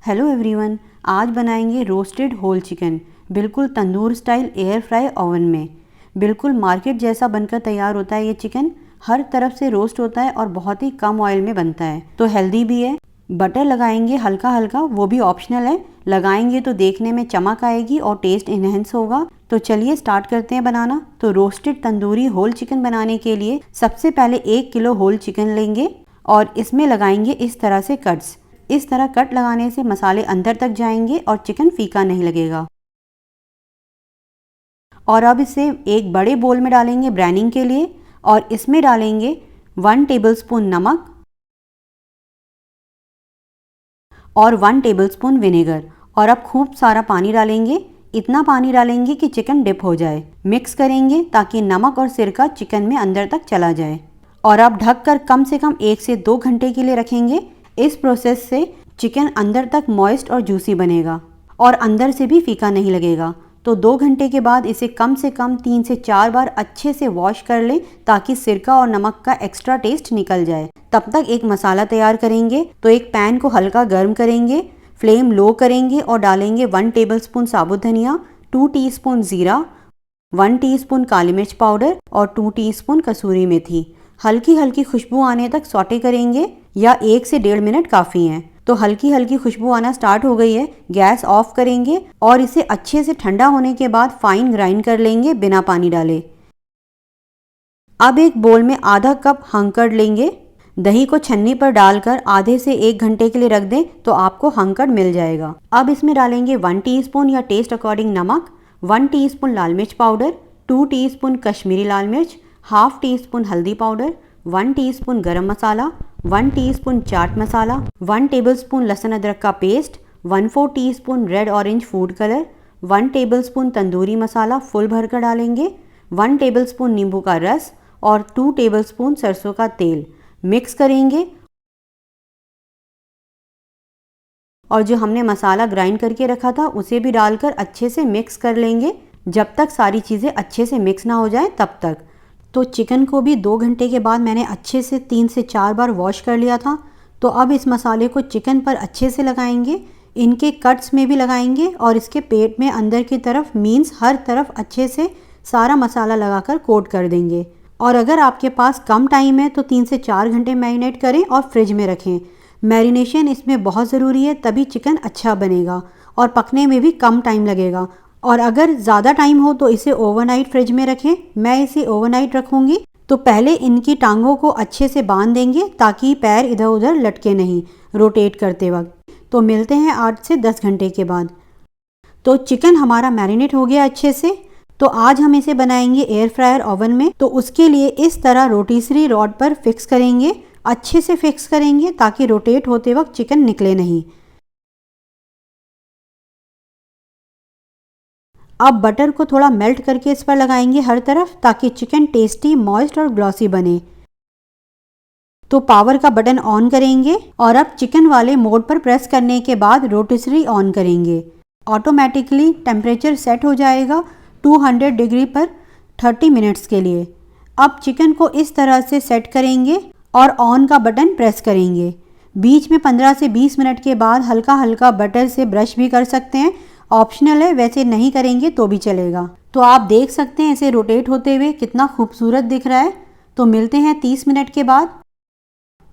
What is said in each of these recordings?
Hello everyone, आज बनाएंगे roasted whole chicken, बिल्कुल तंदूर स्टाइल एयर फ्राई ओवन में। बिल्कुल मार्केट जैसा बनकर तैयार होता है ये चिकन। हर तरफ से रोस्ट होता है और बहुत ही कम ऑयल में बनता है, तो हेल्दी भी है। बटर लगाएंगे हल्का हल्का, वो भी ऑप्शनल है। लगाएंगे तो देखने में चमक आएगी और टेस्ट इनहेंस होगा। तो चलिए स्टार्ट करते हैं बनाना। तो रोस्टेड तंदूरी होल चिकन बनाने के लिए सबसे पहले 1 किलो होल चिकन लेंगे और इसमें लगाएंगे इस तरह से कट्स। इस तरह कट लगाने से मसाले अंदर तक जाएंगे और चिकन फीका नहीं लगेगा। और अब इसे एक बड़े बोल में डालेंगे ब्राइनिंग के लिए, और इसमें डालेंगे 1 टेबलस्पून नमक और 1 टेबलस्पून विनेगर। और अब खूब सारा पानी डालेंगे, इतना पानी डालेंगे कि चिकन डिप हो जाए। मिक्स करेंगे ताकि नमक और सिरका चिकन में अंदर तक चला जाए। और अब ढककर कम से कम 1 से 2 घंटे के लिए रखेंगे। इस प्रोसेस से चिकन अंदर तक मॉइस्ट और जूसी बनेगा और अंदर से भी फीका नहीं लगेगा। तो 2 घंटे के बाद इसे कम से कम 3 से 4 बार अच्छे से वॉश कर लें ताकि सिरका और नमक का एक्स्ट्रा टेस्ट निकल जाए। तब तक एक मसाला तैयार करेंगे। तो एक पैन को हल्का गर्म करेंगे, फ्लेम लो करेंगे और डालेंगे 1 टेबलस्पून साबुत धनिया, 2 टीस्पून जीरा, 1 टीस्पून काली मिर्च पाउडर और 2 टीस्पून कसूरी मेथी। हल्की हल्की खुशबू आने तक सौटे करेंगे, या 1 से 1.5 मिनट काफ़ी हैं। तो हल्की हल्की खुशबू आना स्टार्ट हो गई है, गैस ऑफ करेंगे और इसे अच्छे से ठंडा होने के बाद फाइन ग्राइंड कर लेंगे बिना पानी डाले। अब एक बोल में आधा कप हंकड़ लेंगे। दही को छन्नी पर डालकर आधे से 1 घंटे के लिए रख दें तो आपको हंकड़ मिल जाएगा। अब इसमें डालेंगे 1 टीस्पून या टेस्ट अकॉर्डिंग नमक, 1 टीस्पून लाल मिर्च पाउडर, 2 टीस्पून कश्मीरी लाल मिर्च, हाफ टीस्पून हल्दी पाउडर, 1 टीस्पून गरम मसाला, 1 टीस्पून चाट मसाला, 1 टेबलस्पून लहसुन अदरक का paste, 1/4 teaspoon red orange food colour, 1 tablespoon tandoori masala full भरकर डालेंगे, 1 टेबलस्पून नींबू का रस और 2 टेबलस्पून सरसों का तेल। मिक्स करेंगे और जो हमने मसाला ग्राइंड करके रखा था उसे भी डालकर अच्छे से मिक्स कर लेंगे, जब तक सारी चीज़ें अच्छे से मिक्स ना हो जाए तब तक। तो चिकन को भी 2 घंटे के बाद मैंने अच्छे से 3 से 4 बार वॉश कर लिया था। तो अब इस मसाले को चिकन पर अच्छे से लगाएंगे, इनके कट्स में भी लगाएंगे और इसके पेट में अंदर की तरफ मीन्स हर तरफ अच्छे से सारा मसाला लगाकर कोट कर देंगे। और अगर आपके पास कम टाइम है तो 3 से 4 घंटे मैरिनेट करें और फ्रिज में रखें। मैरिनेशन इसमें बहुत ज़रूरी है, तभी चिकन अच्छा बनेगा और पकने में भी कम टाइम लगेगा। और अगर ज़्यादा टाइम हो तो इसे ओवरनाइट फ्रिज में रखें। मैं इसे ओवरनाइट रखूँगी। तो पहले इनकी टांगों को अच्छे से बांध देंगे ताकि पैर इधर उधर लटके नहीं रोटेट करते वक्त। तो मिलते हैं 8 से 10 घंटे के बाद। तो चिकन हमारा मैरिनेट हो गया अच्छे से। तो आज हम इसे बनाएंगे एयर फ्रायर ओवन में। तो उसके लिए इस तरह रोटिसरी रॉड पर फिक्स करेंगे, अच्छे से फिक्स करेंगे ताकि रोटेट होते वक्त चिकन निकले नहीं। अब बटर को थोड़ा मेल्ट करके इस पर लगाएंगे हर तरफ ताकि चिकन टेस्टी, मॉइस्ट और ग्लॉसी बने। तो पावर का बटन ऑन करेंगे और अब चिकन वाले मोड पर प्रेस करने के बाद रोटिसरी ऑन करेंगे। ऑटोमेटिकली टेम्परेचर सेट हो जाएगा 200 डिग्री पर 30 मिनट्स के लिए। अब चिकन को इस तरह से सेट करेंगे और ऑन का बटन प्रेस करेंगे। बीच में 15 से 20 मिनट के बाद हल्का हल्का बटर से ब्रश भी कर सकते हैं, ऑप्शनल है, वैसे नहीं करेंगे तो भी चलेगा। तो आप देख सकते हैं इसे रोटेट होते हुए कितना खूबसूरत दिख रहा है। तो मिलते हैं 30 मिनट के बाद।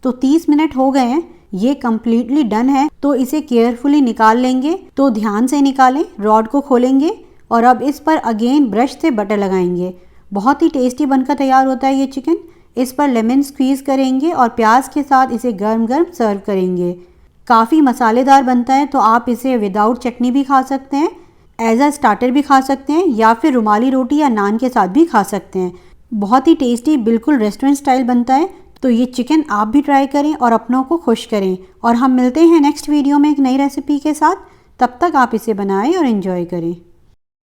तो 30 मिनट हो गए हैं, ये कम्प्लीटली डन है। तो इसे केयरफुली निकाल लेंगे। तो ध्यान से निकालें, रॉड को खोलेंगे और अब इस पर अगेन ब्रश से बटर लगाएंगे। बहुत ही टेस्टी बनकर तैयार होता है ये चिकन। इस पर लेमन स्क्वीज़ करेंगे और प्याज के साथ इसे गर्म गर्म सर्व करेंगे। काफ़ी मसालेदार बनता है। तो आप इसे विदाउट चटनी भी खा सकते हैं, एज अ स्टार्टर भी खा सकते हैं, या फिर रुमाली रोटी या नान के साथ भी खा सकते हैं। बहुत ही टेस्टी, बिल्कुल रेस्टोरेंट स्टाइल बनता है। तो ये चिकन आप भी ट्राई करें और अपनों को खुश करें। और हम मिलते हैं नेक्स्ट वीडियो में एक नई रेसिपी के साथ। तब तक आप इसे बनाएं और एंजॉय करें।